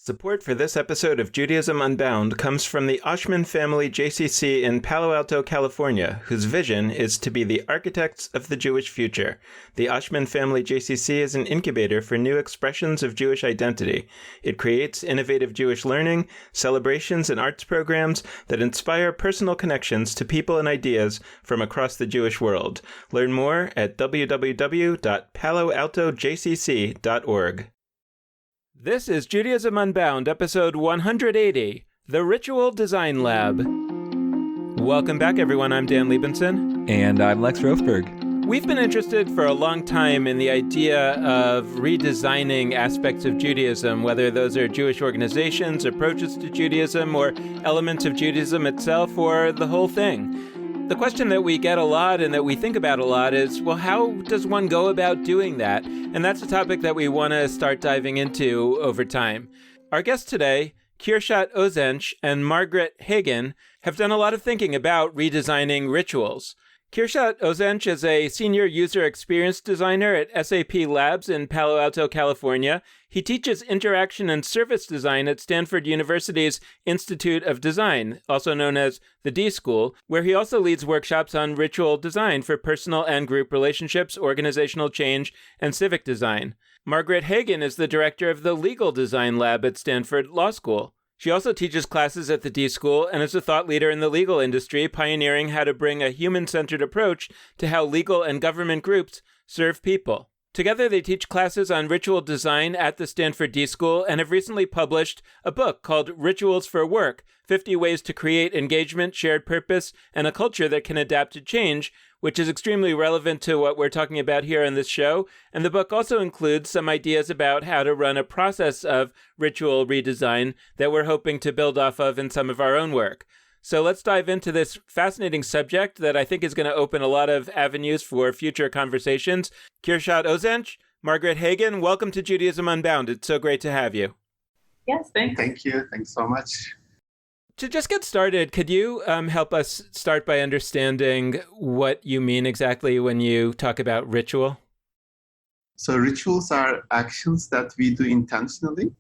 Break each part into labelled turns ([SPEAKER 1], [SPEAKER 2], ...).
[SPEAKER 1] Support for this episode of Judaism Unbound comes from the Oshman Family JCC in Palo Alto, California, whose vision is to be the architects of the Jewish future. The Oshman Family JCC is an incubator for new expressions of Jewish identity. It creates innovative Jewish learning, celebrations, and arts programs that inspire personal connections to people and ideas from across the Jewish world. Learn more at www.paloaltojcc.org. This is Judaism Unbound, episode 180, The Ritual Design Lab. Welcome back, everyone. I'm Dan Liebenson.
[SPEAKER 2] And I'm Lex Rothberg.
[SPEAKER 1] We've been interested for a long time in the idea of redesigning aspects of Judaism, whether those are Jewish organizations, approaches to Judaism, or elements of Judaism itself, or the whole thing. The question that we get a lot and that we think about a lot is, well, how does one go about doing that? And that's a topic that we want to start diving into over time. Our guests today, Kursat Ozenc and Margaret Hagan, have done a lot of thinking about redesigning rituals. Kursat Ozenc is a senior user experience designer at SAP Labs in Palo Alto, California. He teaches interaction and service design at Stanford University's Institute of Design, also known as the D School, where he also leads workshops on ritual design for personal and group relationships, organizational change, and civic design. Margaret Hagan is the director of the Legal Design Lab at Stanford Law School. She also teaches classes at the D School and is a thought leader in the legal industry, pioneering how to bring a human-centered approach to how legal and government groups serve people. Together, they teach classes on ritual design at the Stanford D School and have recently published a book called Rituals for Work, 50 Ways to Create Engagement, Shared Purpose, and a Culture That Can Adapt to Change, which is extremely relevant to what we're talking about here on this show. And the book also includes some ideas about how to run a process of ritual redesign that we're hoping to build off of in some of our own work. So let's dive into this fascinating subject that I think is going to open a lot of avenues for future conversations. Kursat Ozenc, Margaret Hagan, welcome to Judaism Unbound. It's so great to have you.
[SPEAKER 3] Yes, thanks.
[SPEAKER 4] Thank you. Thanks so much.
[SPEAKER 1] To just get started, could you help us start by understanding what you mean exactly when you talk about ritual?
[SPEAKER 4] So rituals are actions that we do intentionally.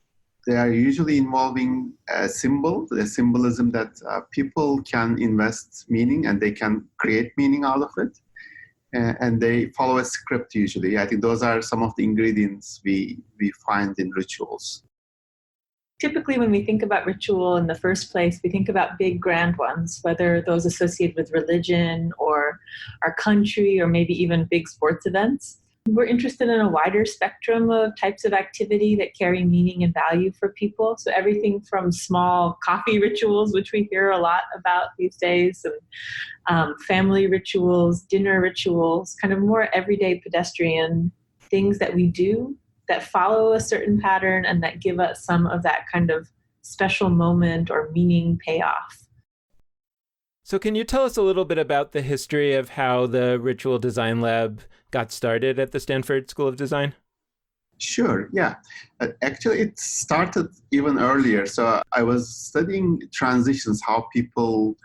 [SPEAKER 4] They are usually involving a symbol, the symbolism that people can invest meaning and they can create meaning out of it. And they follow a script usually. I think those are some of the ingredients we find in rituals.
[SPEAKER 3] Typically, when we think about ritual in the first place, we think about big, grand ones, whether those associated with religion or our country or maybe even big sports events. We're interested in a wider spectrum of types of activity that carry meaning and value for people. So everything from small coffee rituals, which we hear a lot about these days, and family rituals, dinner rituals, kind of more everyday pedestrian things that we do that follow a certain pattern and that give us some of that kind of special moment or meaning payoff.
[SPEAKER 1] So can you tell us a little bit about the history of how the Ritual Design Lab got started at the Stanford School of Design?
[SPEAKER 4] Sure, yeah. Actually, it started even earlier. So I was studying transitions, how people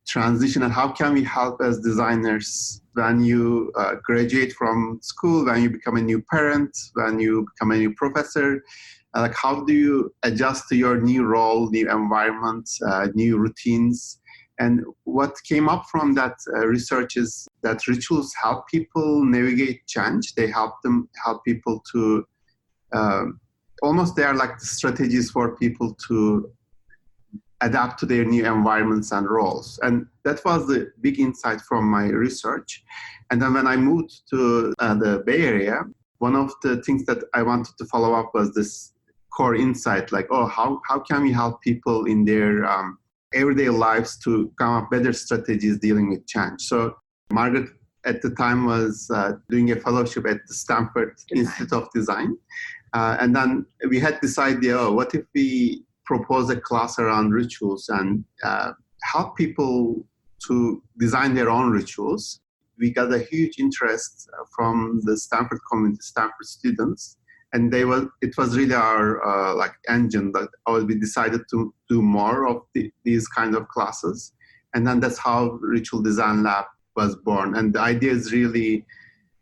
[SPEAKER 4] transition and how can we help as designers when you graduate from school, when you become a new parent, when you become a new professor. Like how do you adjust to your new role, new environment, new routines? And what came up from that research is that rituals help people navigate change. They help people to almost they are like the strategies for people to adapt to their new environments and roles. And that was the big insight from my research. And then when I moved to the Bay Area, one of the things that I wanted to follow up was this core insight, like, how can we help people in their everyday lives to come up better strategies dealing with change. So Margaret at the time was doing a fellowship at the Stanford Institute of Design. And then we had this idea, what if we propose a class around rituals and help people to design their own rituals? We got a huge interest from the Stanford community, Stanford students. And it was really our engine that we decided to do more of these kind of classes. And then that's how Ritual Design Lab was born. And the idea is really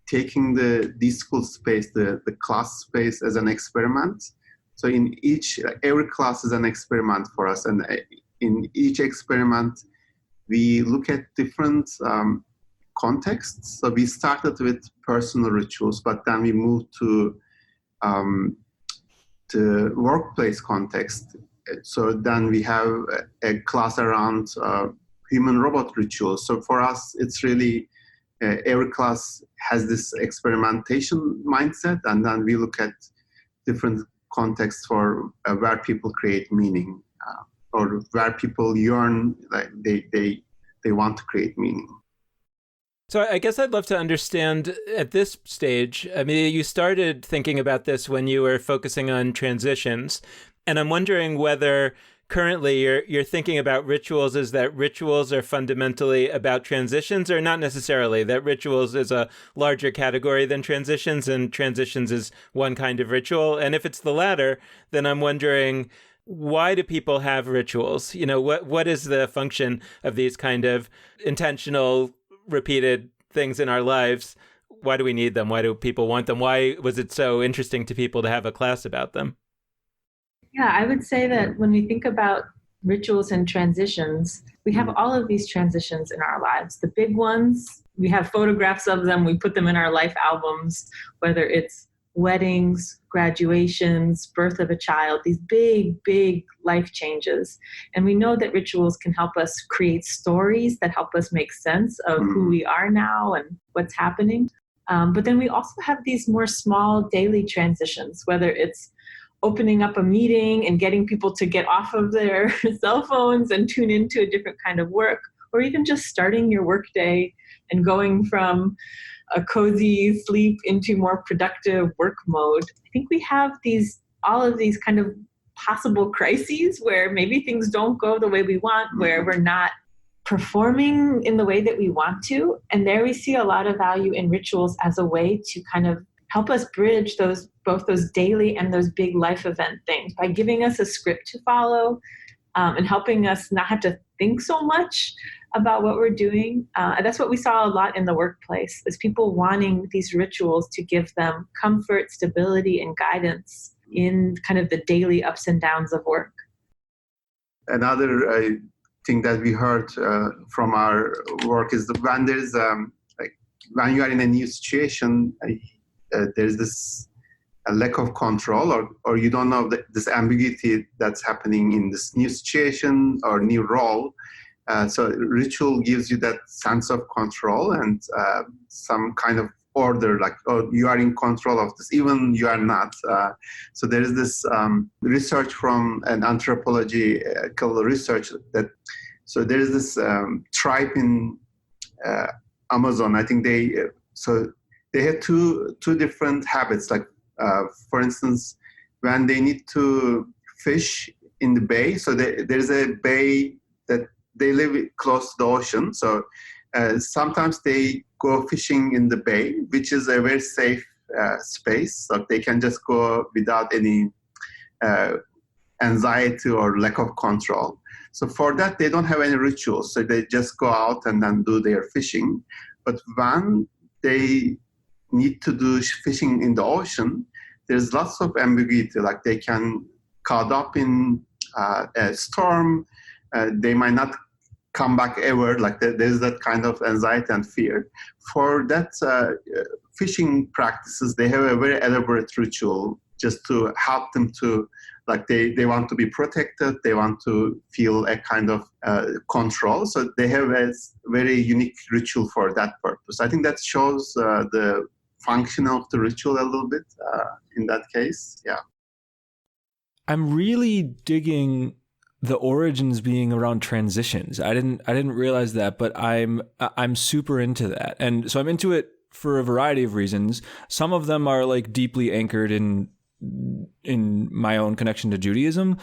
[SPEAKER 4] taking the school space, the class space as an experiment So in every class is an experiment for us. And in each experiment, we look at different contexts. So we started with personal rituals, but then we moved to the workplace context. So then we have a class around human-robot rituals. So for us, it's really every class has this experimentation mindset, and then we look at different contexts for where people create meaning or where people yearn, like they want to create meaning.
[SPEAKER 1] So I guess I'd love to understand at this stage, I mean, you started thinking about this when you were focusing on transitions, and I'm wondering whether currently you're thinking about rituals as that rituals are fundamentally about transitions, or not necessarily, that rituals is a larger category than transitions and transitions is one kind of ritual. And if it's the latter, then I'm wondering, why do people have rituals? You know, what is the function of these kind of intentional, repeated things in our lives? Why do we need them? Why do people want them? Why was it so interesting to people to have a class about them?
[SPEAKER 3] Yeah, I would say that when we think about rituals and transitions, we have all of these transitions in our lives. The big ones, we have photographs of them, we put them in our life albums, whether it's weddings, graduations, birth of a child, these big, big life changes. And we know that rituals can help us create stories that help us make sense of who we are now and what's happening. But then we also have these more small daily transitions, whether it's opening up a meeting and getting people to get off of their cell phones and tune into a different kind of work, or even just starting your workday and going from a cozy sleep into more productive work mode. I think we have all of these kind of possible crises where maybe things don't go the way we want, where we're not performing in the way that we want to. And there we see a lot of value in rituals as a way to kind of help us bridge both those daily and those big life event things by giving us a script to follow and helping us not have to think so much about what we're doing. That's what we saw a lot in the workplace, is people wanting these rituals to give them comfort, stability, and guidance in kind of the daily ups and downs of work.
[SPEAKER 4] Another thing that we heard from our work is that when there's when you are in a new situation, there's this a lack of control, or you don't know this ambiguity that's happening in this new situation or new role. So ritual gives you that sense of control and some kind of order, like, oh, you are in control of this, even you are not. So there is this research from an anthropological research so there is this tribe in Amazon. I think they have two different habits. Like, for instance, when they need to fish in the bay, so there's a bay that they live close to the ocean. So sometimes they go fishing in the bay, which is a very safe space. So they can just go without any anxiety or lack of control. So for that, they don't have any rituals. So they just go out and then do their fishing. But when they need to do fishing in the ocean, there's lots of ambiguity. Like, they can caught up in a storm. They might not come back ever. Like, there's that kind of anxiety and fear. For that fishing practices, they have a very elaborate ritual just to help them to, like, they want to be protected. They want to feel a kind of control. So they have a very unique ritual for that purpose. I think that shows the function of the ritual a little bit in that case. Yeah.
[SPEAKER 2] I'm really digging the origins being around transitions. I didn't realize that, but I'm super into that. And so I'm into it for a variety of reasons. Some of them are like deeply anchored in my own connection to Judaism,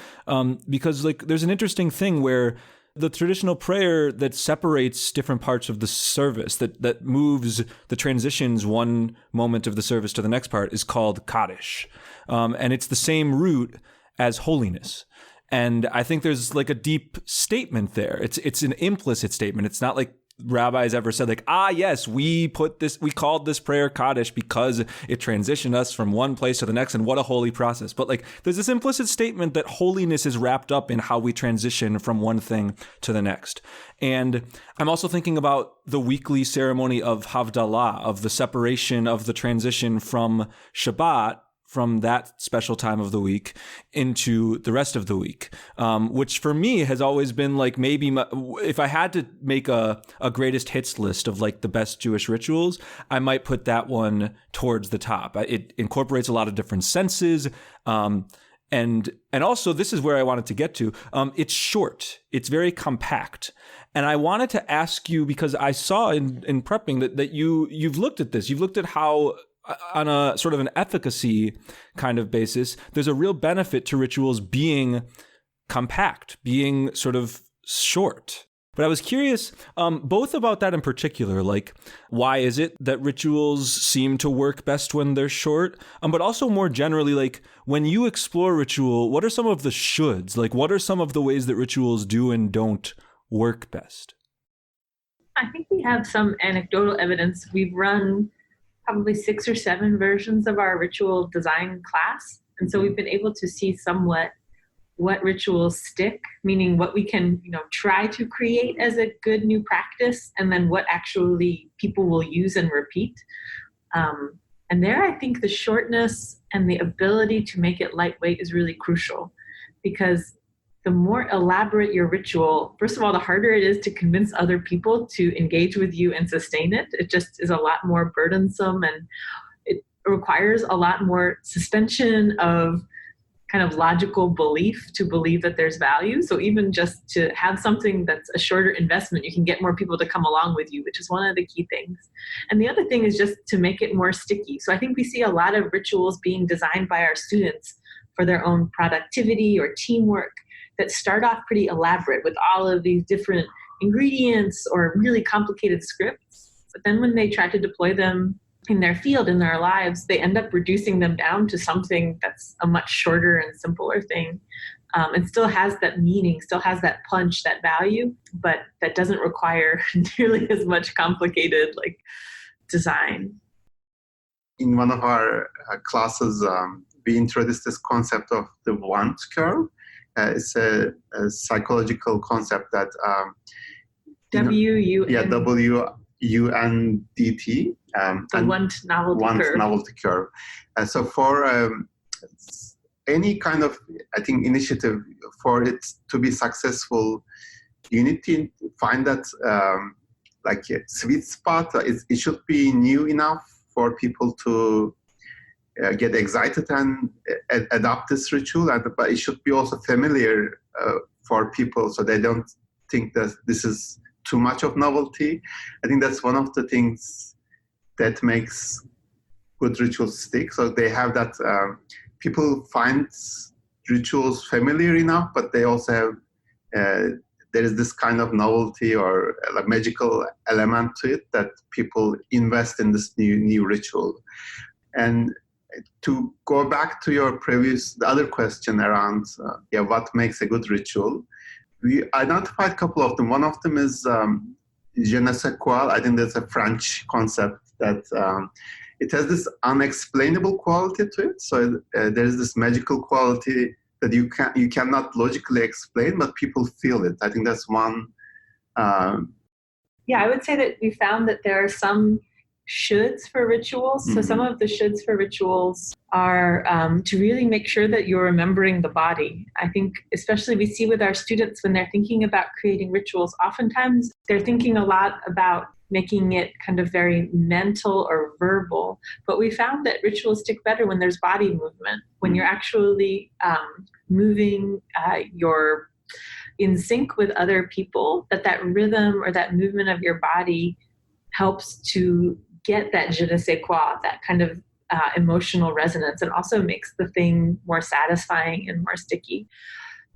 [SPEAKER 2] because like there's an interesting thing where the traditional prayer that separates different parts of the service, that moves the transitions one moment of the service to the next part, is called Kaddish. And it's the same root as holiness. And I think there's like a deep statement there. It's an implicit statement. It's not like rabbis ever said like, yes, we called this prayer Kaddish because it transitioned us from one place to the next, and what a holy process. But like, there's this implicit statement that holiness is wrapped up in how we transition from one thing to the next. And I'm also thinking about the weekly ceremony of Havdalah, of the separation of the transition from Shabbat, from that special time of the week into the rest of the week, which for me has always been like, maybe if I had to make a greatest hits list of like the best Jewish rituals, I might put that one towards the top. It incorporates a lot of different senses. And also, this is where I wanted to get to. It's short. It's very compact. And I wanted to ask you, because I saw in prepping that you've looked at this. You've looked at how, on a sort of an efficacy kind of basis, there's a real benefit to rituals being compact, being sort of short. But I was curious, both about that in particular, like, why is it that rituals seem to work best when they're short? But also more generally, like, when you explore ritual, what are some of the shoulds? Like, what are some of the ways that rituals do and don't work best?
[SPEAKER 3] I think we have some anecdotal evidence. We've run probably 6 or 7 versions of our ritual design class. And so we've been able to see somewhat what rituals stick, meaning what we can, try to create as a good new practice, and then what actually people will use and repeat. And there, I think the shortness and the ability to make it lightweight is really crucial, because the more elaborate your ritual, first of all, the harder it is to convince other people to engage with you and sustain it. It just is a lot more burdensome, and it requires a lot more suspension of kind of logical belief to believe that there's value. So even just to have something that's a shorter investment, you can get more people to come along with you, which is one of the key things. And the other thing is just to make it more sticky. So I think we see a lot of rituals being designed by our students for their own productivity or teamwork that start off pretty elaborate with all of these different ingredients or really complicated scripts. But then when they try to deploy them in their field, in their lives, they end up reducing them down to something that's a much shorter and simpler thing, and still has that meaning, still has that punch, that value, but that doesn't require nearly as much complicated design.
[SPEAKER 4] In one of our classes, we introduced this concept of the want curve. It's a psychological concept that WUNDT.
[SPEAKER 3] The want novelty curve.
[SPEAKER 4] So for any kind of, I think, initiative, for it to be successful, you need to find that a sweet spot. It should be new enough for people to get excited and adopt this ritual, but it should be also familiar for people, so they don't think that this is too much of novelty. I think that's one of the things that makes good rituals stick. So they have that, people find rituals familiar enough, but they also have, there is this kind of novelty or a magical element to it that people invest in this new ritual. And to go back to your the other question around, what makes a good ritual, we identified a couple of them. One of them is je ne sais quoi. I think that's a French concept that it has this unexplainable quality to it. So there's this magical quality that you cannot logically explain, but people feel it. I think that's one.
[SPEAKER 3] I would say that we found that there are some shoulds for rituals. So some of the shoulds for rituals are to really make sure that you're remembering the body. I think especially we see with our students when they're thinking about creating rituals, oftentimes they're thinking a lot about making it kind of very mental or verbal. But we found that rituals stick better when there's body movement, when you're actually moving, you're in sync with other people, that rhythm or that movement of your body helps to get that je ne sais quoi, that kind of emotional resonance, and also makes the thing more satisfying and more sticky.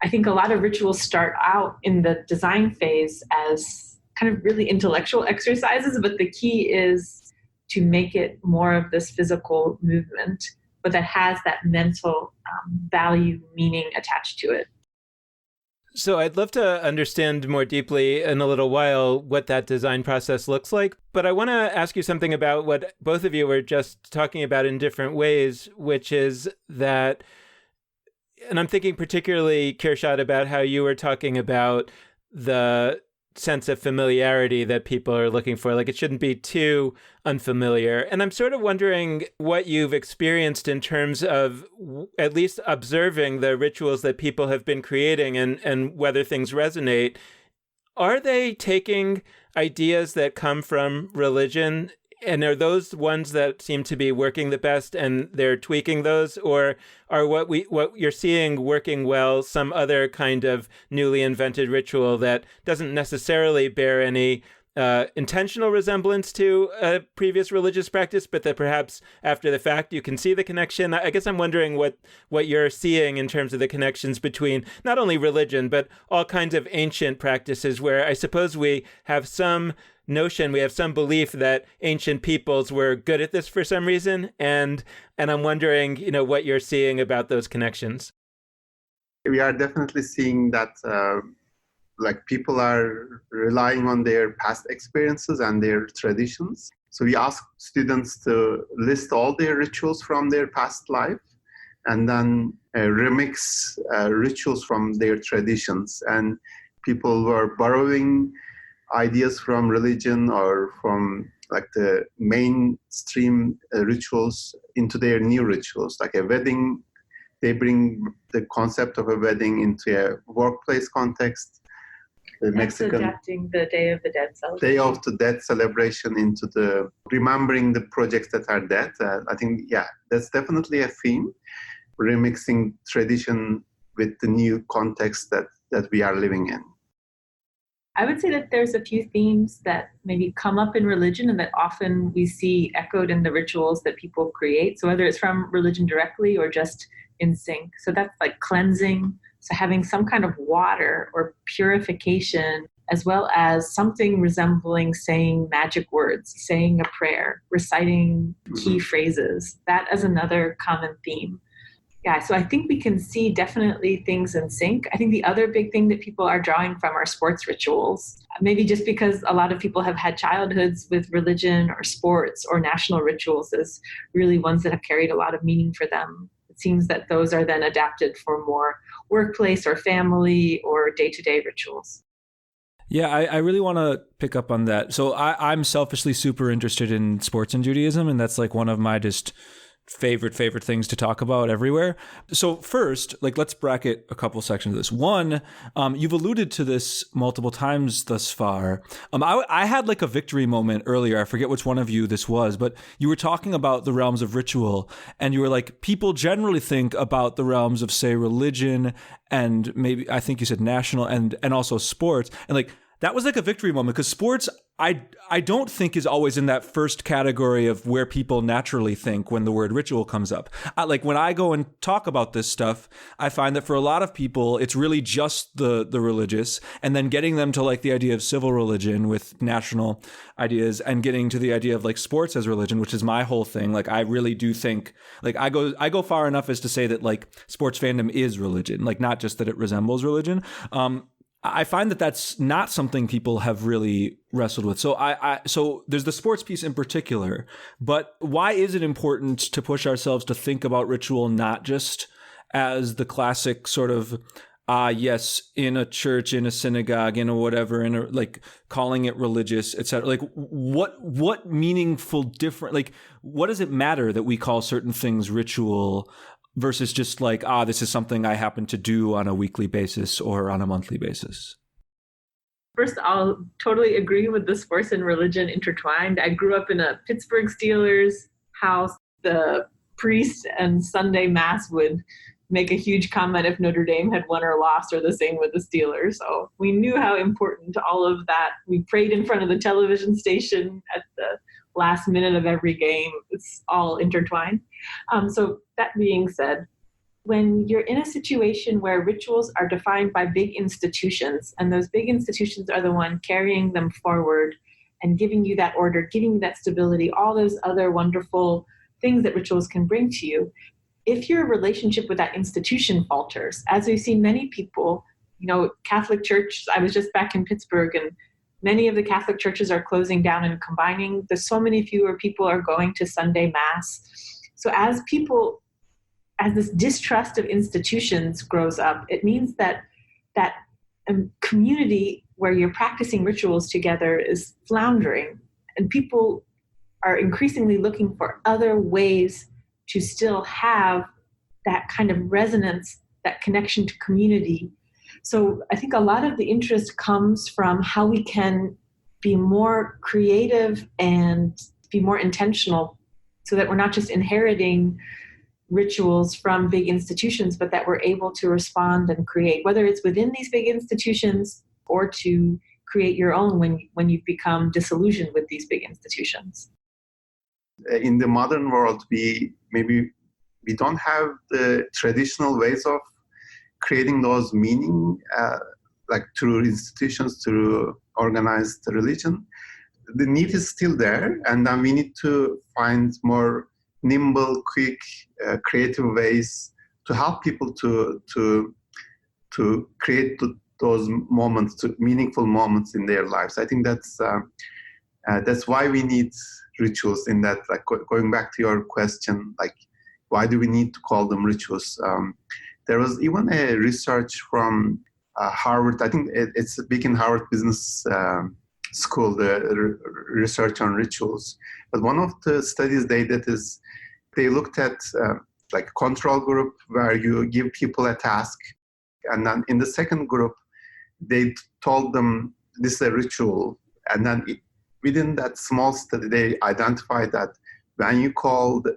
[SPEAKER 3] I think a lot of rituals start out in the design phase as kind of really intellectual exercises, but the key is to make it more of this physical movement, but that has that mental value, meaning attached to it.
[SPEAKER 1] So I'd love to understand more deeply in a little while what that design process looks like. But I want to ask you something about what both of you were just talking about in different ways, which is that, and I'm thinking particularly, Kursat, about how you were talking about the sense of familiarity that people are looking for. Like, it shouldn't be too unfamiliar. And I'm sort of wondering what you've experienced in terms of at least observing the rituals that people have been creating and whether things resonate. Are they taking ideas that come from religion? And are those ones that seem to be working the best and they're tweaking those? Or are what you're seeing working well some other kind of newly invented ritual that doesn't necessarily bear any intentional resemblance to a previous religious practice, but that perhaps after the fact you can see the connection? I guess I'm wondering what you're seeing in terms of the connections between not only religion, but all kinds of ancient practices where I suppose we have some notion, we have some belief that ancient peoples were good at this for some reason, and I'm wondering, what you're seeing about those connections.
[SPEAKER 4] We are definitely seeing that people are relying on their past experiences and their traditions. So we ask students to list all their rituals from their past life and then remix rituals from their traditions. And people were borrowing ideas from religion or from the mainstream rituals into their new rituals. Like a wedding, they bring the concept of a wedding into a workplace context. The Mexican
[SPEAKER 3] adapting the Day of the Dead celebration.
[SPEAKER 4] Day of the Dead celebration into the remembering the projects that are dead. I think, that's definitely a theme, remixing tradition with the new context that we are living in.
[SPEAKER 3] I would say that there's a few themes that maybe come up in religion and that often we see echoed in the rituals that people create. So whether it's from religion directly or just in sync. So that's like cleansing. So having some kind of water or purification, as well as something resembling saying magic words, saying a prayer, reciting key phrases. That is another common theme. Yeah, so I think we can see definitely things in sync. I think the other big thing that people are drawing from are sports rituals. Maybe just because a lot of people have had childhoods with religion or sports or national rituals as really ones that have carried a lot of meaning for them. It seems that those are then adapted for more workplace or family or day-to-day rituals.
[SPEAKER 2] Yeah, I really want to pick up on that. So I'm selfishly super interested in sports and Judaism, and that's like one of my just favorite things to talk about everywhere. So first, let's bracket a couple sections of this. One, you've alluded to this multiple times thus far. I had a victory moment earlier. I forget which one of you this was, but you were talking about the realms of ritual, and you were like, people generally think about the realms of, say, religion and maybe, I think you said national and also sports. And that was a victory moment because sports, I don't think is always in that first category of where people naturally think when the word ritual comes up. When I go and talk about this stuff, I find that for a lot of people, it's really just the religious, and then getting them to the idea of civil religion with national ideas and getting to the idea of sports as religion, which is my whole thing. I really do think, I go far enough as to say that sports fandom is religion, not just that it resembles religion. I find that that's not something people have really wrestled with. So so there's the sports piece in particular, but why is it important to push ourselves to think about ritual not just as the classic sort of, yes, in a church, in a synagogue, in a whatever, in a, calling it religious, etc. What meaningful different, what does it matter that we call certain things ritual versus just this is something I happen to do on a weekly basis or on a monthly basis?
[SPEAKER 3] First, I'll totally agree with the sports and religion intertwined. I grew up in a Pittsburgh Steelers house. The priest and Sunday Mass would make a huge comment if Notre Dame had won or lost, or the same with the Steelers. So we knew how important all of that. We prayed in front of the television station at the last minute of every game. It's all intertwined. So that being said, when you're in a situation where rituals are defined by big institutions, and those big institutions are the one carrying them forward and giving you that order, giving you that stability, all those other wonderful things that rituals can bring to you, if your relationship with that institution falters, as we've seen many people Catholic Church, I was just back in Pittsburgh, and many of the Catholic churches are closing down and combining. There's so many fewer people are going to Sunday Mass. So as this distrust of institutions grows up, it means that community where you're practicing rituals together is floundering, and people are increasingly looking for other ways to still have that kind of resonance, that connection to community. So I think a lot of the interest comes from how we can be more creative and be more intentional, so that we're not just inheriting rituals from big institutions, but that we're able to respond and create, whether it's within these big institutions or to create your own when you've become disillusioned with these big institutions.
[SPEAKER 4] In the modern world, we don't have the traditional ways of creating those meaning, like through institutions, through organized religion. The need is still there, and then we need to find more nimble, quick, creative ways to help people to create those moments, meaningful moments in their lives. I think that's why we need rituals. In that, like going back to your question, like why do we need to call them rituals? There was even a research from Harvard. I think it's big in Harvard Business School, the research on rituals. But one of the studies they did is they looked at like a control group where you give people a task, and then in the second group they told them this is a ritual, and then within that small study they identified that when you called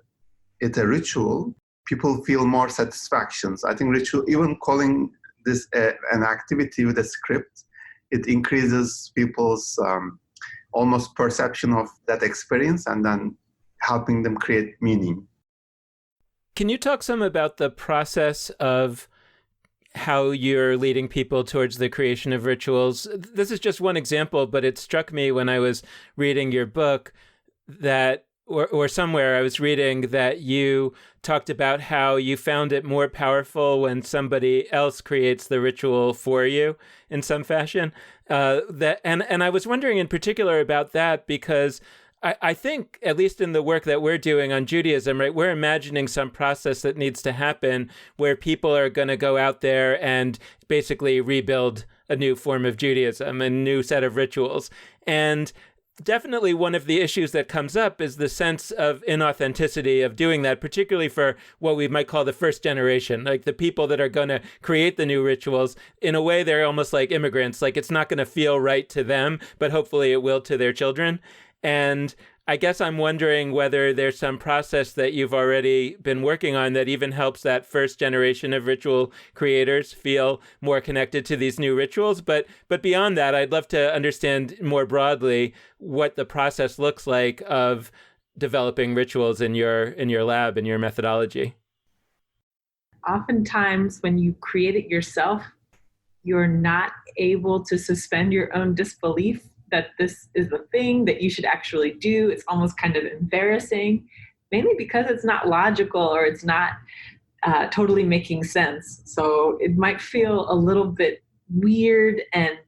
[SPEAKER 4] it a ritual, people feel more satisfactions. I think ritual, even calling this an activity with a script, it increases people's almost perception of that experience, and then helping them create meaning.
[SPEAKER 1] Can you talk some about the process of how you're leading people towards the creation of rituals? This is just one example, but it struck me when I was reading your book that, or somewhere I was reading that you talked about how you found it more powerful when somebody else creates the ritual for you in some fashion. And I was wondering in particular about that because I think, at least in the work that we're doing on Judaism, right, we're imagining some process that needs to happen where people are going to go out there and basically rebuild a new form of Judaism, a new set of rituals. And definitely one of the issues that comes up is the sense of inauthenticity of doing that, particularly for what we might call the first generation, like the people that are going to create the new rituals. In a way, they're almost like immigrants, like it's not going to feel right to them, but hopefully it will to their children. And I guess I'm wondering whether there's some process that you've already been working on that even helps that first generation of ritual creators feel more connected to these new rituals. But beyond that, I'd love to understand more broadly what the process looks like of developing rituals in your lab, in your methodology.
[SPEAKER 3] Oftentimes, when you create it yourself, you're not able to suspend your own disbelief that this is the thing that you should actually do. It's almost kind of embarrassing, mainly because it's not logical or it's not totally making sense. So it might feel a little bit weird and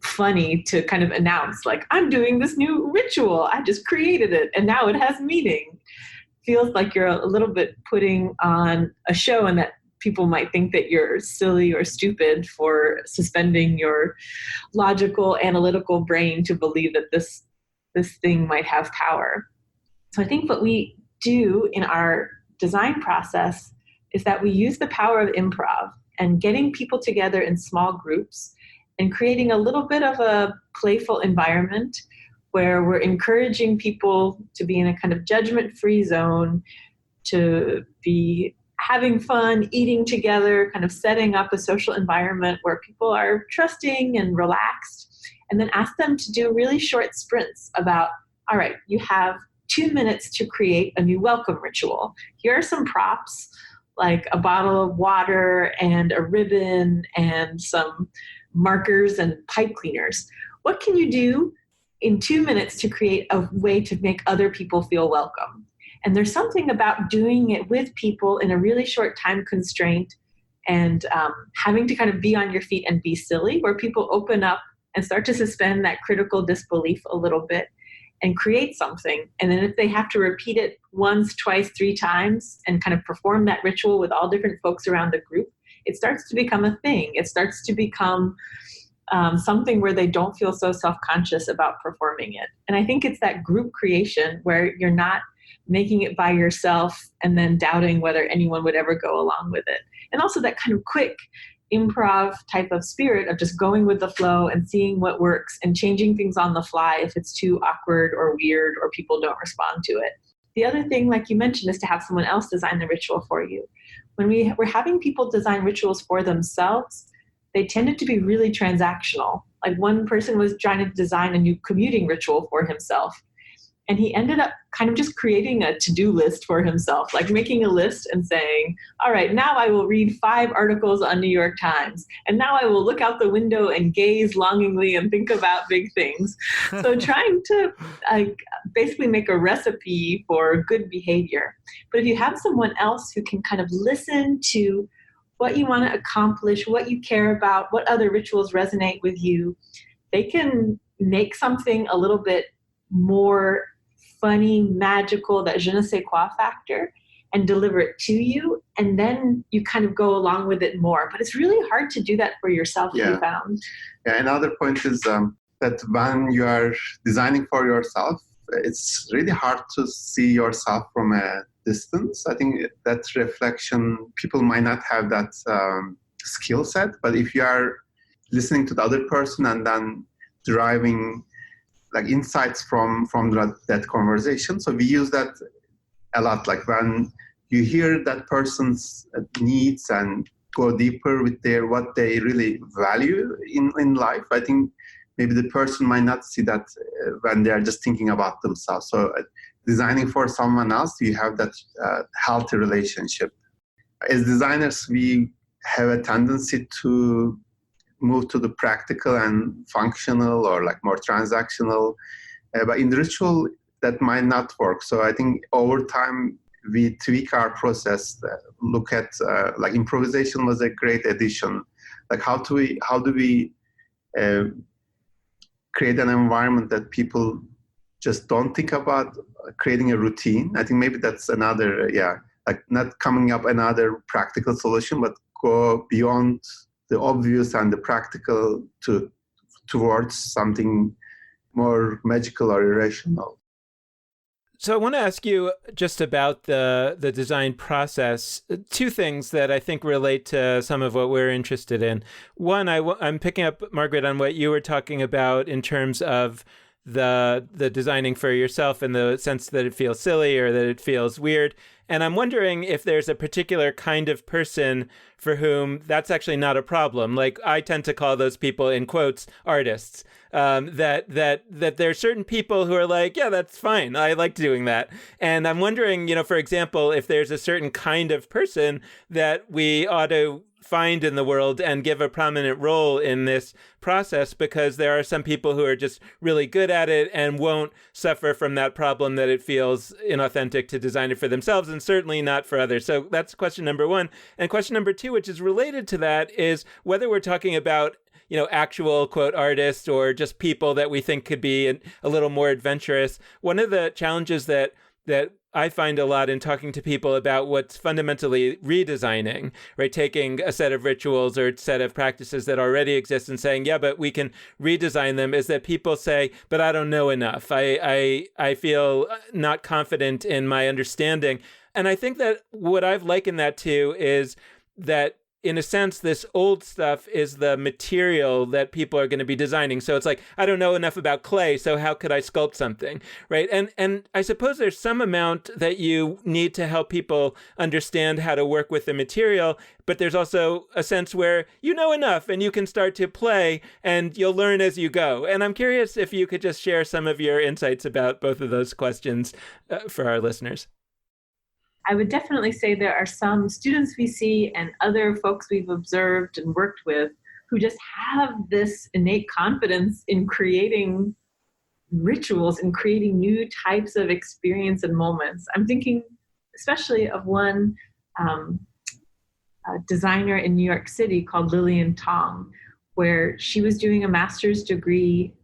[SPEAKER 3] funny to kind of announce, like, I'm doing this new ritual. I just created it and now it has meaning. Feels like you're a little bit putting on a show, and that people might think that you're silly or stupid for suspending your logical, analytical brain to believe that this thing might have power. So I think what we do in our design process is that we use the power of improv and getting people together in small groups and creating a little bit of a playful environment where we're encouraging people to be in a kind of judgment-free zone, to be having fun, eating together, kind of setting up a social environment where people are trusting and relaxed, and then ask them to do really short sprints about, all right, you have 2 minutes to create a new welcome ritual. Here are some props, like a bottle of water and a ribbon and some markers and pipe cleaners. What can you do in 2 minutes to create a way to make other people feel welcome? And there's something about doing it with people in a really short time constraint and having to kind of be on your feet and be silly, where people open up and start to suspend that critical disbelief a little bit and create something. And then if they have to repeat it once, twice, 3 times and kind of perform that ritual with all different folks around the group, it starts to become a thing. It starts to become something where they don't feel so self-conscious about performing it. And I think it's that group creation where you're not making it by yourself and then doubting whether anyone would ever go along with it. And also that kind of quick improv type of spirit of just going with the flow and seeing what works and changing things on the fly if it's too awkward or weird or people don't respond to it. The other thing, like you mentioned, is to have someone else design the ritual for you. When we're having people design rituals for themselves, they tended to be really transactional. Like one person was trying to design a new commuting ritual for himself. And he ended up kind of just creating a to-do list for himself, like making a list and saying, all right, now I will read 5 articles on New York Times. And now I will look out the window and gaze longingly and think about big things. So trying to basically make a recipe for good behavior. But if you have someone else who can kind of listen to what you want to accomplish, what you care about, what other rituals resonate with you, they can make something a little bit more funny, magical, that je ne sais quoi factor, and deliver it to you. And then you kind of go along with it more. But it's really hard to do that for yourself, you found.
[SPEAKER 4] Yeah, another point is that when you are designing for yourself, it's really hard to see yourself from a distance. I think that reflection, people might not have that skill set, but if you are listening to the other person and then deriving like insights from that conversation. So we use that a lot, like when you hear that person's needs and go deeper with what they really value in life. I think maybe the person might not see that when they are just thinking about themselves. So designing for someone else, you have that healthy relationship. As designers, we have a tendency to move to the practical and functional or like more transactional. But in the ritual, that might not work. So I think over time, we tweak our process, look at like improvisation was a great addition. Like how do we create an environment that people just don't think about creating a routine? I think maybe that's another, like not coming up another practical solution, but go beyond the obvious and the practical towards something more magical or irrational.
[SPEAKER 1] So I want to ask you just about the design process. 2 things that I think relate to some of what we're interested in. One, I'm picking up, Margaret, on what you were talking about in terms of the designing for yourself in the sense that it feels silly or that it feels weird. And I'm wondering if there's a particular kind of person for whom that's actually not a problem. Like I tend to call those people, in quotes, artists. That there are certain people who are like, yeah, that's fine. I like doing that. And I'm wondering, for example, if there's a certain kind of person that we ought to find in the world and give a prominent role in this process, because there are some people who are just really good at it and won't suffer from that problem that it feels inauthentic to design it for themselves, and certainly not for others. So that's question number 1. And question number 2, which is related to that, is whether we're talking about actual quote artists or just people that we think could be a little more adventurous. One of the challenges that I find a lot in talking to people about what's fundamentally redesigning, right? Taking a set of rituals or a set of practices that already exist and saying, yeah, but we can redesign them, is that people say, but I don't know enough. I feel not confident in my understanding. And I think that what I've likened that to is that in a sense, this old stuff is the material that people are going to be designing. So it's like, I don't know enough about clay, so how could I sculpt something, right? And I suppose there's some amount that you need to help people understand how to work with the material, but there's also a sense where you know enough and you can start to play and you'll learn as you go. And I'm curious if you could just share some of your insights about both of those questions for our listeners.
[SPEAKER 3] I would definitely say there are some students we see and other folks we've observed and worked with who just have this innate confidence in creating rituals and creating new types of experience and moments. I'm thinking especially of one designer in New York City called Lillian Tong, where she was doing a master's degree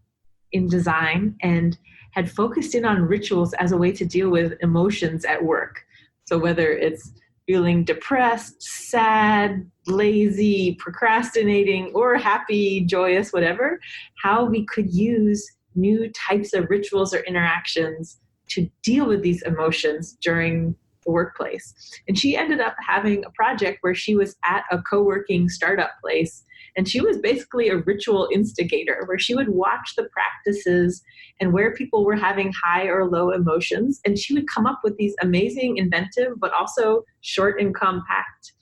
[SPEAKER 3] in design and had focused in on rituals as a way to deal with emotions at work. So whether it's feeling depressed, sad, lazy, procrastinating, or happy, joyous, whatever, how we could use new types of rituals or interactions to deal with these emotions during the workplace. And she ended up having a project where she was at a co-working startup place, and she was basically a ritual instigator where she would watch the practices and where people were having high or low emotions. And she would come up with these amazing, inventive, but also short and compact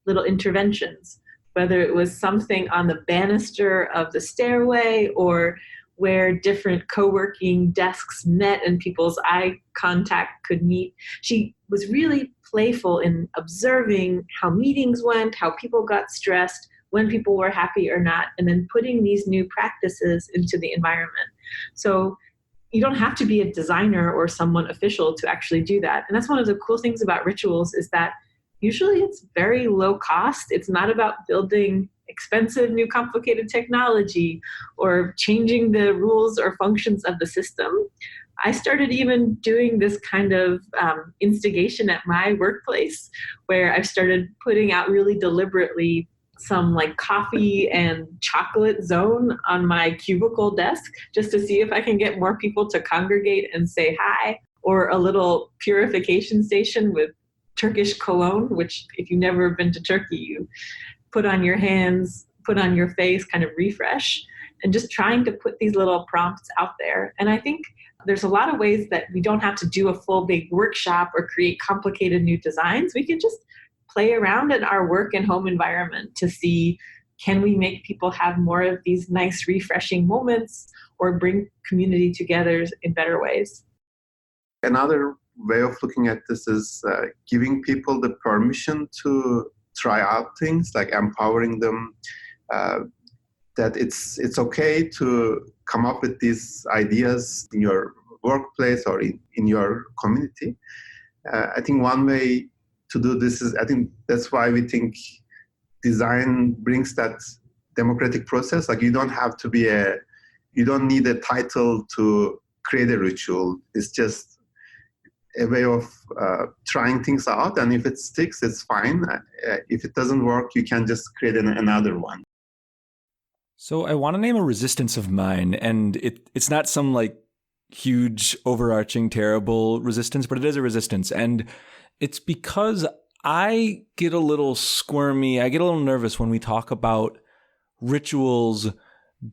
[SPEAKER 3] little interventions, whether it was something on the banister of the stairway or where different co-working desks met and people's eye contact could meet. She was really playful in observing how meetings went, how people got stressed, when people were happy or not, and then putting these new practices into the environment. So you don't have to be a designer or someone official to actually do that. And that's one of the cool things about rituals is that usually it's very low cost. It's not about building expensive, new, complicated technology or changing the rules or functions of the system. I started even doing this kind of instigation at my workplace, where I've started putting out really deliberately some like coffee and chocolate zone on my cubicle desk just to see if I can get more people to congregate and say hi, or a little purification station with Turkish cologne, which if you've never been to Turkey, you put on your hands, put on your face, kind of refresh, and just trying to put these little prompts out there. And I think there's a lot of ways that we don't have to do a full big workshop or create complicated new designs. We can just play around in our work and home environment to see, can we make people have more of these nice refreshing moments or bring community together in better ways?
[SPEAKER 4] Another way of looking at this is giving people the permission to try out things, like empowering them, that it's okay to come up with these ideas in your workplace or in your community. I think one way to do this is, I think that's why we think design brings that democratic process. Like you don't need a title to create a ritual. It's just a way of trying things out. And if it sticks, it's fine. If it doesn't work, you can just create another one.
[SPEAKER 2] So I want to name a resistance of mine, and it's not some like huge, overarching, terrible resistance, but it is a resistance. And it's because I get a little squirmy, I get a little nervous when we talk about rituals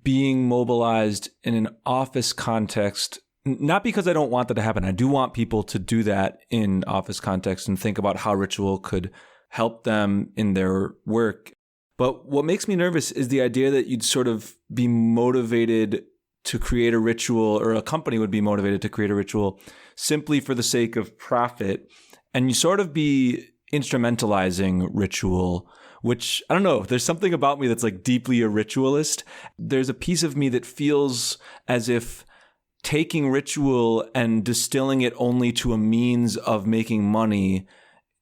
[SPEAKER 2] being mobilized in an office context. Not because I don't want that to happen. I do want people to do that in office context and think about how ritual could help them in their work. But what makes me nervous is the idea that you'd sort of be motivated to create a ritual, or a company would be motivated to create a ritual simply for the sake of profit. And you sort of be instrumentalizing ritual, which, I don't know, there's something about me that's like deeply a ritualist. There's a piece of me that feels as if taking ritual and distilling it only to a means of making money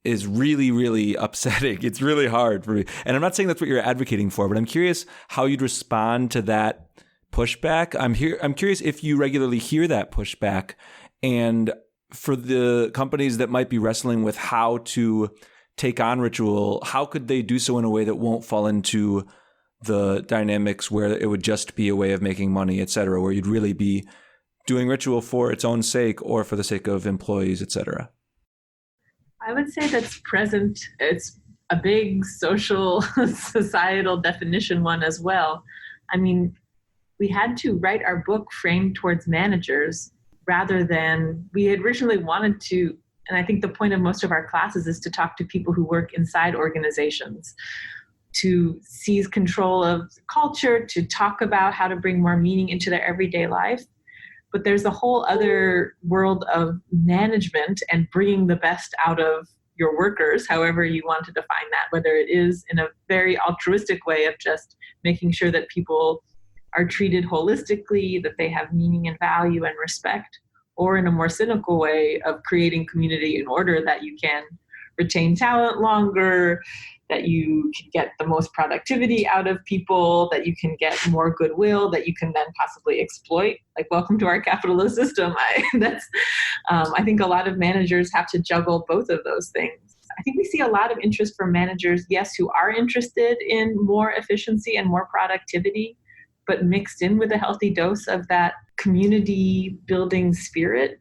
[SPEAKER 2] is really, really upsetting. It's really hard for me. And I'm not saying that's what you're advocating for, but I'm curious how you'd respond to that pushback. I'm curious if you regularly hear that pushback, and for the companies that might be wrestling with how to take on ritual, how could they do so in a way that won't fall into the dynamics where it would just be a way of making money, et cetera, where you'd really be doing ritual for its own sake or for the sake of employees, et cetera?
[SPEAKER 3] I would say that's present. It's a big social, societal definition one as well. I mean, we had to write our book framed towards managers rather than we had originally wanted to. And I think the point of most of our classes is to talk to people who work inside organizations, to seize control of culture, to talk about how to bring more meaning into their everyday life. But there's a whole other world of management and bringing the best out of your workers, however you want to define that, whether it is in a very altruistic way of just making sure that people are treated holistically, that they have meaning and value and respect, or in a more cynical way of creating community in order that you can retain talent longer, that you can get the most productivity out of people, that you can get more goodwill, that you can then possibly exploit. Like, welcome to our capitalist system. I think a lot of managers have to juggle both of those things. I think we see a lot of interest from managers, yes, who are interested in more efficiency and more productivity, but mixed in with a healthy dose of that community building spirit.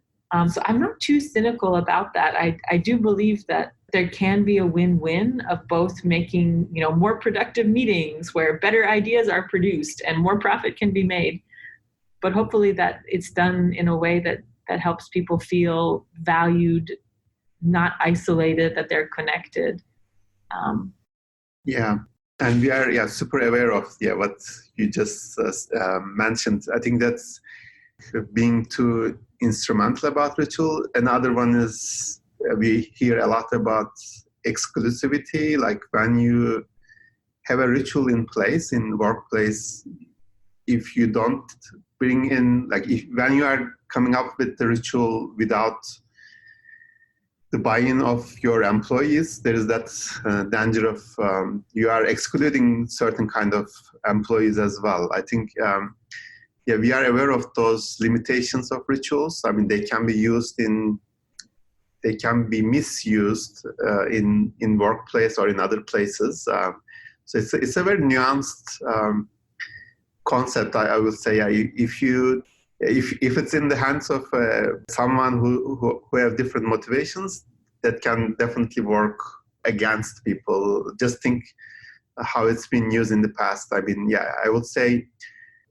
[SPEAKER 3] So I'm not too cynical about that. I do believe that there can be a win-win of both making, more productive meetings where better ideas are produced and more profit can be made. But hopefully that it's done in a way that helps people feel valued, not isolated, that they're connected.
[SPEAKER 4] Yeah. And we are super aware of what you just mentioned. I think that's being too instrumental about ritual. Another one is we hear a lot about exclusivity, like when you have a ritual in place in workplace, if you don't bring in, when you are coming up with the ritual without the buy-in of your employees, there is that danger of you are excluding certain kind of employees as well. I think, we are aware of those limitations of rituals. I mean, they can be misused in workplace or in other places. So it's a very nuanced concept. I would say, if it's in the hands of someone who have different motivations, that can definitely work against people. Just think how it's been used in the past. I mean, I would say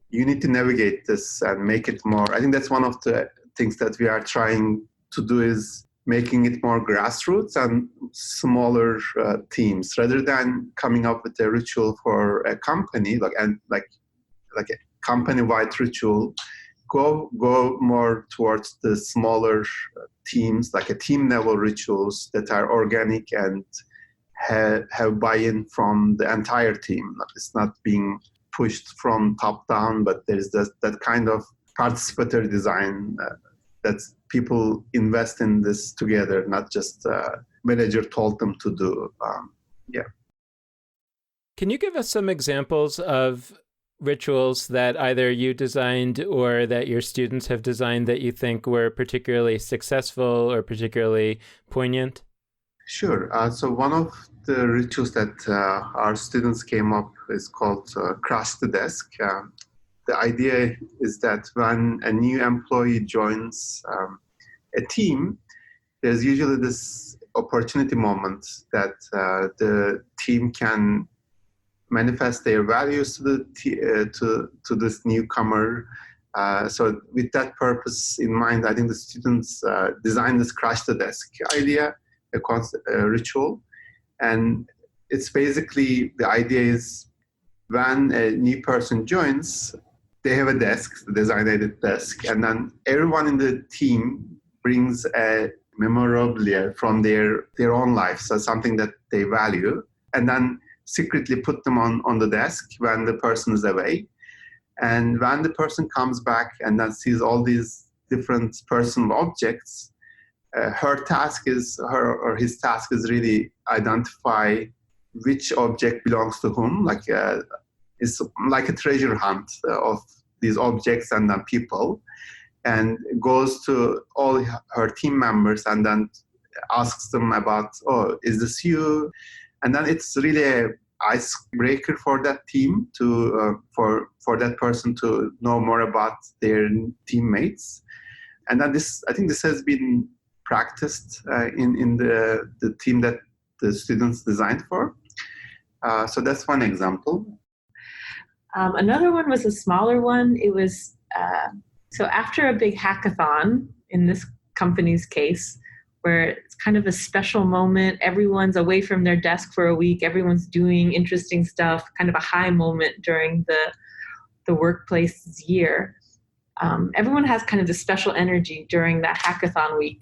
[SPEAKER 4] you need to navigate this and make it more. I think that's one of the things that we are trying to do, is making it more grassroots and smaller teams, rather than coming up with a ritual for a company, like a company-wide ritual. Go more towards the smaller teams, like a team level rituals that are organic and have buy-in from the entire team. It's not being pushed from top down, but there's that kind of participatory design that people invest in this together, not just manager told them to do.
[SPEAKER 1] Can you give us some examples of rituals that either you designed or that your students have designed that you think were particularly successful or particularly poignant?
[SPEAKER 4] Sure. So one of the rituals that our students came up is called Crash the Desk. The idea is that when a new employee joins a team, there's usually this opportunity moment that the team can manifest their values to this newcomer. So with that purpose in mind, I think the students designed this Crash the Desk idea, a ritual. And it's basically, the idea is when a new person joins, they have a desk, the designated desk, and then everyone in the team brings a memorabilia from their own life, so something that they value, and then secretly put them on the desk when the person is away. And when the person comes back and then sees all these different personal objects, his task is really identify which object belongs to whom. It's like a treasure hunt of these objects and then people, and goes to all her team members and then asks them about, is this you? And then it's really an icebreaker for that team to for that person to know more about their teammates. And then I think this has been practiced in the team that the students designed for. So that's one example.
[SPEAKER 3] Another one was a smaller one. It was, so after a big hackathon, in this company's case, where it's kind of a special moment, everyone's away from their desk for a week, everyone's doing interesting stuff, kind of a high moment during the workplace's year. Everyone has kind of this special energy during that hackathon week.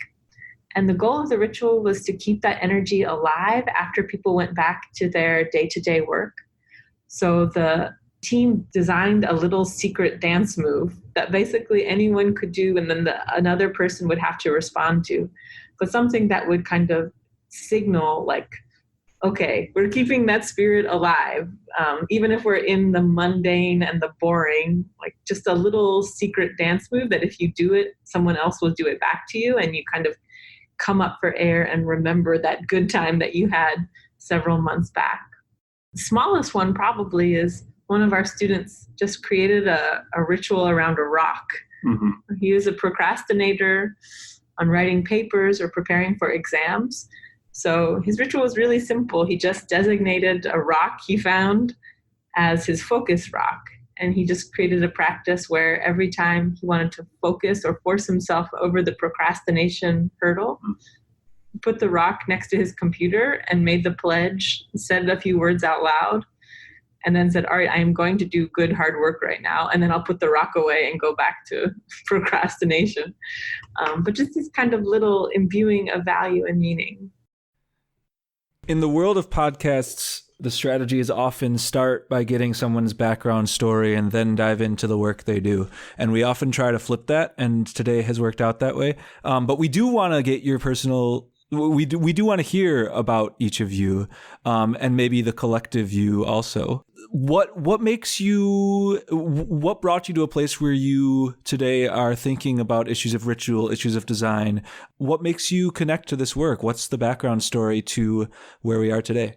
[SPEAKER 3] And the goal of the ritual was to keep that energy alive after people went back to their day-to-day work. So the team designed a little secret dance move that basically anyone could do, and then another person would have to respond to. But something that would kind of signal, like, okay, we're keeping that spirit alive. Even if we're in the mundane and the boring, like just a little secret dance move that if you do it, someone else will do it back to you, and you kind of come up for air and remember that good time that you had several months back. The smallest one probably is one of our students just created a ritual around a rock. Mm-hmm. He was a procrastinator on writing papers or preparing for exams. So his ritual was really simple. He just designated a rock he found as his focus rock. And he just created a practice where every time he wanted to focus or force himself over the procrastination hurdle, he put the rock next to his computer and made the pledge, said a few words out loud, and then said, all right, I am going to do good hard work right now. And then I'll put the rock away and go back to procrastination. But just this kind of little imbuing of value and meaning.
[SPEAKER 2] In the world of podcasts, the strategy is often start by getting someone's background story and then dive into the work they do. And we often try to flip that, and today has worked out that way. But we do want to get your personal... We do want to hear about each of you, and maybe the collective view also. What brought you to a place where you today are thinking about issues of ritual, issues of design? What makes you connect to this work? What's the background story to where we are today?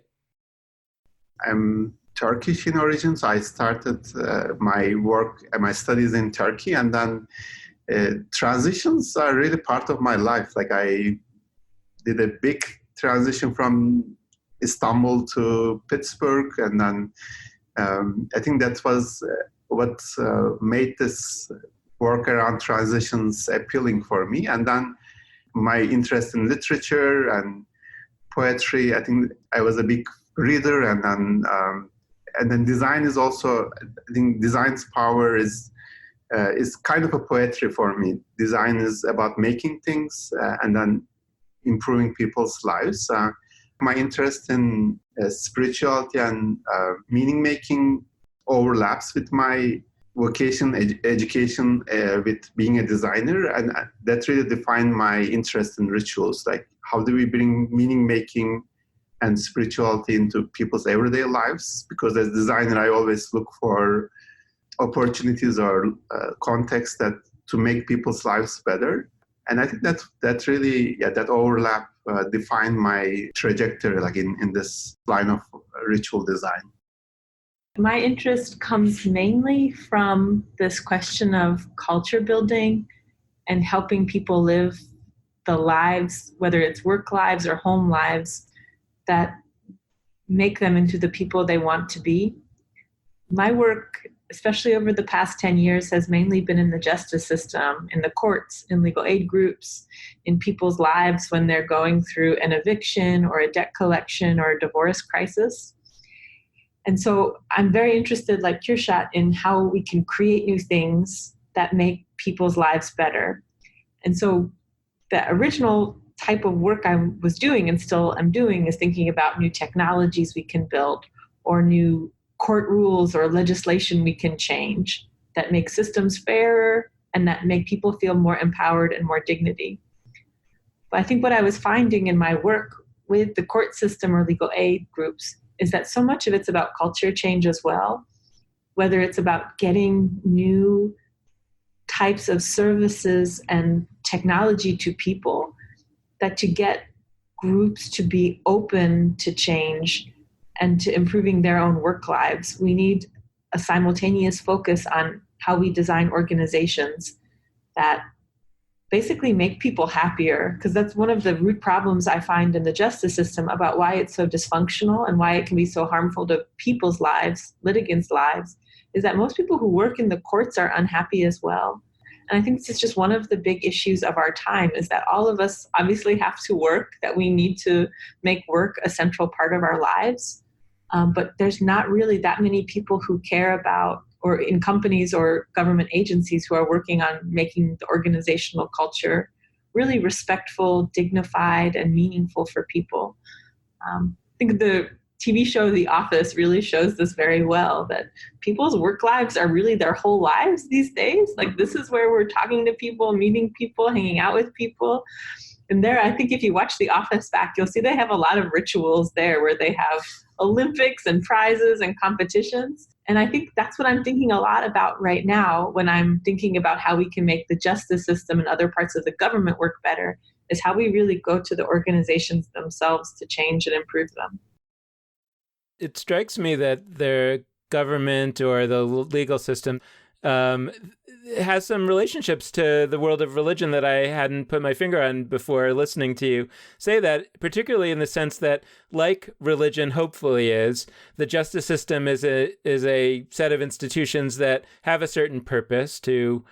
[SPEAKER 4] I'm Turkish in origin, so I started my studies in Turkey, and then transitions are really part of my life. Like I did a big transition from Istanbul to Pittsburgh, and then I think that was what made this work around transitions appealing for me. And then my interest in literature and poetry, I think I was a big reader, and then design is also, I think design's power is kind of a poetry for me. Design is about making things and then improving people's lives. My interest in spirituality and meaning making overlaps with my vocation, education with being a designer, and that really defined my interest in rituals. Like, how do we bring meaning making and spirituality into people's everyday lives? Because as a designer, I always look for opportunities or contexts that to make people's lives better. And I think that really, that overlap defined my trajectory, like in this line of ritual design.
[SPEAKER 3] My interest comes mainly from this question of culture building and helping people live the lives, whether it's work lives or home lives, that make them into the people they want to be. My work, especially over the past 10 years, has mainly been in the justice system, in the courts, in legal aid groups, in people's lives when they're going through an eviction or a debt collection or a divorce crisis. And so I'm very interested, like Kursat, in how we can create new things that make people's lives better. And so the original type of work I was doing and still am doing is thinking about new technologies we can build, or new court rules or legislation we can change that make systems fairer and that make people feel more empowered and more dignity. But I think what I was finding in my work with the court system or legal aid groups is that so much of it's about culture change as well, whether it's about getting new types of services and technology to people, that to get groups to be open to change and to improving their own work lives, we need a simultaneous focus on how we design organizations that basically make people happier, because that's one of the root problems I find in the justice system about why it's so dysfunctional and why it can be so harmful to people's lives, litigants' lives, is that most people who work in the courts are unhappy as well. And I think this is just one of the big issues of our time, is that all of us obviously have to work, that we need to make work a central part of our lives. But there's not really that many people who care about, or in companies or government agencies who are working on making the organizational culture really respectful, dignified, and meaningful for people. I think the TV show The Office really shows this very well, that people's work lives are really their whole lives these days. Like, this is where we're talking to people, meeting people, hanging out with people. And there, I think if you watch The Office back, you'll see they have a lot of rituals there where they have Olympics and prizes and competitions. And I think that's what I'm thinking a lot about right now when I'm thinking about how we can make the justice system and other parts of the government work better, is how we really go to the organizations themselves to change and improve them.
[SPEAKER 1] It strikes me that their government or the legal system has some relationships to the world of religion that I hadn't put my finger on before listening to you say that, particularly in the sense that, like religion hopefully is, the justice system is a set of institutions that have a certain purpose to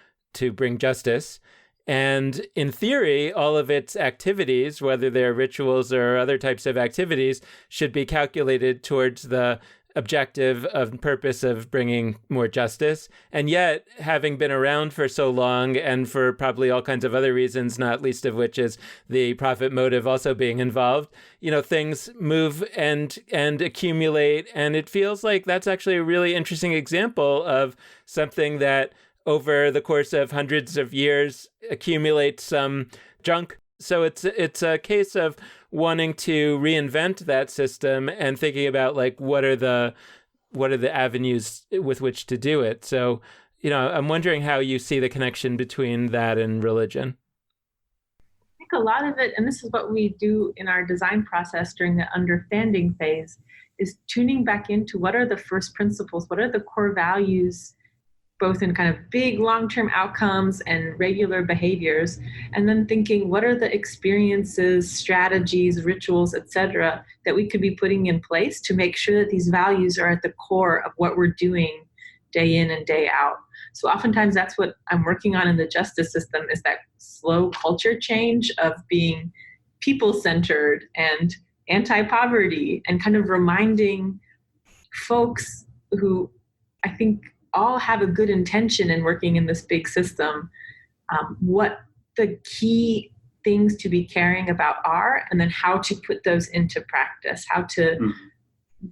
[SPEAKER 1] bring justice. And in theory, all of its activities, whether they're rituals or other types of activities, should be calculated towards the objective of purpose of bringing more justice. And yet, having been around for so long and for probably all kinds of other reasons, not least of which is the profit motive also being involved, things move and accumulate. And it feels like that's actually a really interesting example of something that over the course of hundreds of years accumulates some junk. So it's a case of wanting to reinvent that system and thinking about like what are the avenues with which to do it. So, I'm wondering how you see the connection between that and religion.
[SPEAKER 3] I think a lot of it, and this is what we do in our design process during the understanding phase, is tuning back into what are the first principles, what are the core values, both in kind of big long-term outcomes and regular behaviors, and then thinking what are the experiences, strategies, rituals, etc., that we could be putting in place to make sure that these values are at the core of what we're doing day in and day out. So oftentimes that's what I'm working on in the justice system, is that slow culture change of being people-centered and anti-poverty, and kind of reminding folks who I think all have a good intention in working in this big system, what the key things to be caring about are, and then how to put those into practice, how to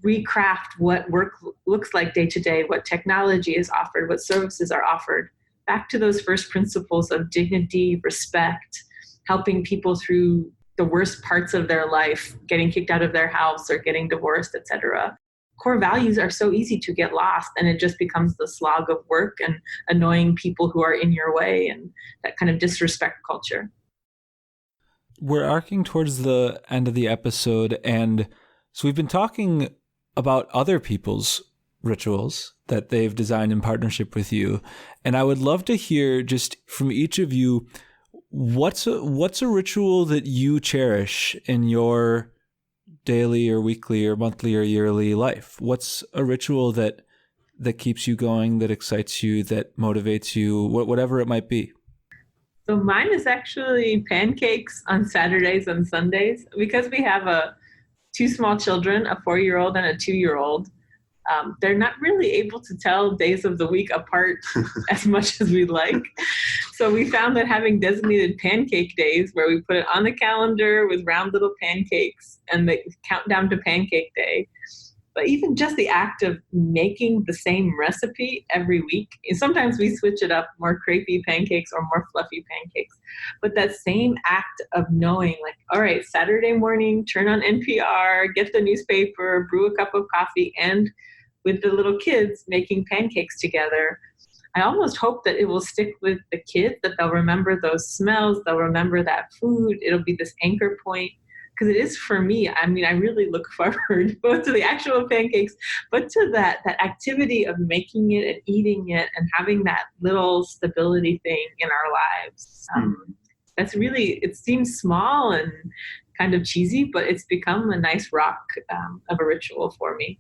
[SPEAKER 3] recraft what work looks like day to day, what technology is offered, what services are offered, back to those first principles of dignity, respect, helping people through the worst parts of their life, getting kicked out of their house or getting divorced, etc. Core values are so easy to get lost, and it just becomes the slog of work and annoying people who are in your way and that kind of disrespect culture.
[SPEAKER 2] We're arcing towards the end of the episode, and so we've been talking about other people's rituals that they've designed in partnership with you, and I would love to hear just from each of you, what's a ritual that you cherish in your daily or weekly or monthly or yearly life? What's a ritual that keeps you going, that excites you, that motivates you, whatever it might be?
[SPEAKER 3] So mine is actually pancakes on Saturdays and Sundays, because we have two small children, a 4-year-old and a 2-year-old. They're not really able to tell days of the week apart as much as we'd like. So we found that having designated pancake days where we put it on the calendar with round little pancakes and the countdown to pancake day, but even just the act of making the same recipe every week, and sometimes we switch it up, more crepey pancakes or more fluffy pancakes, but that same act of knowing, like, all right, Saturday morning, turn on NPR, get the newspaper, brew a cup of coffee, and with the little kids making pancakes together. I almost hope that it will stick with the kids, that they'll remember those smells, they'll remember that food, it'll be this anchor point. Because it is for me. I mean, I really look forward both to the actual pancakes, but to that activity of making it and eating it and having that little stability thing in our lives. That's really, it seems small and kind of cheesy, but it's become a nice rock of a ritual for me.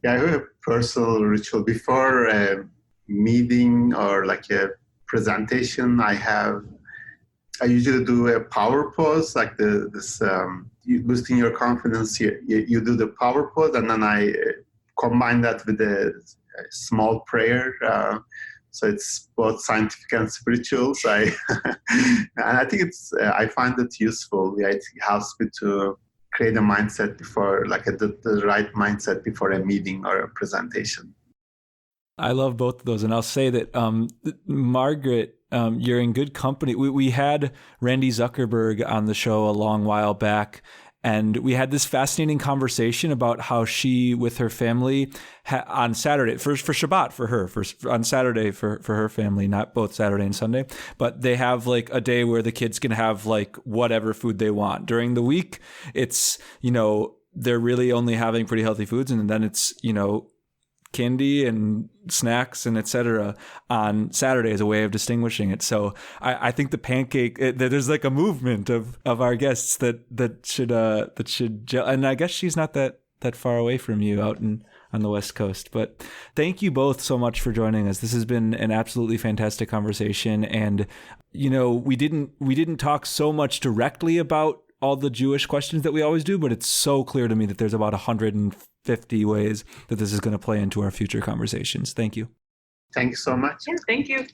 [SPEAKER 4] Yeah, I have a personal ritual. Before a meeting or like a presentation, I usually do a power pose, like boosting your confidence. You do the power pose, and then I combine that with a small prayer. So it's both scientific and spiritual. So and I think I find it useful. Yeah, it helps me to create a mindset before, like the right mindset before a meeting or a presentation.
[SPEAKER 2] I love both of those. And I'll say that Margaret you're in good company. We had Randy Zuckerberg on the show a long while back, and we had this fascinating conversation about how she, with her family, on Saturday, for Shabbat for her, on Saturday for her family, not both Saturday and Sunday, but they have like a day where the kids can have like whatever food they want. During the week, it's, they're really only having pretty healthy foods, and then it's, candy and snacks and etc. on Saturday as a way of distinguishing it. So I think the pancake, there's like a movement of our guests that should gel. And I guess she's not that far away from you out on the West Coast. But thank you both so much for joining us. This has been an absolutely fantastic conversation. And, we didn't talk so much directly about all the Jewish questions that we always do, but it's so clear to me that there's about 150 ways that this is going to play into our future conversations. Thank you.
[SPEAKER 4] Thank you so much.
[SPEAKER 3] Yeah, thank you.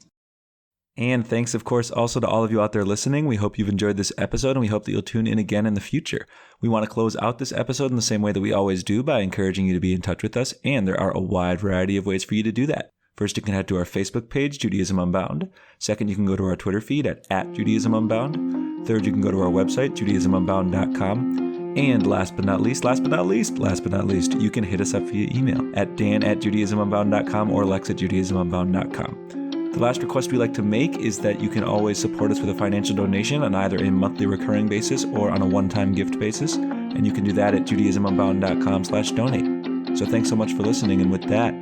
[SPEAKER 2] And thanks, of course, also to all of you out there listening. We hope you've enjoyed this episode, and we hope that you'll tune in again in the future. We want to close out this episode in the same way that we always do, by encouraging you to be in touch with us, and there are a wide variety of ways for you to do that. First, you can head to our Facebook page, Judaism Unbound. Second, you can go to our Twitter feed at Judaism Unbound. Third, you can go to our website, JudaismUnbound.com. And last but not least, you can hit us up via email at dan@JudaismUnbound.com or lex@JudaismUnbound.com. The last request we like to make is that you can always support us with a financial donation on either a monthly recurring basis or on a one-time gift basis. And you can do that at JudaismUnbound.com/donate. So thanks so much for listening. And with that,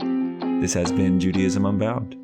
[SPEAKER 2] this has been Judaism Unbound.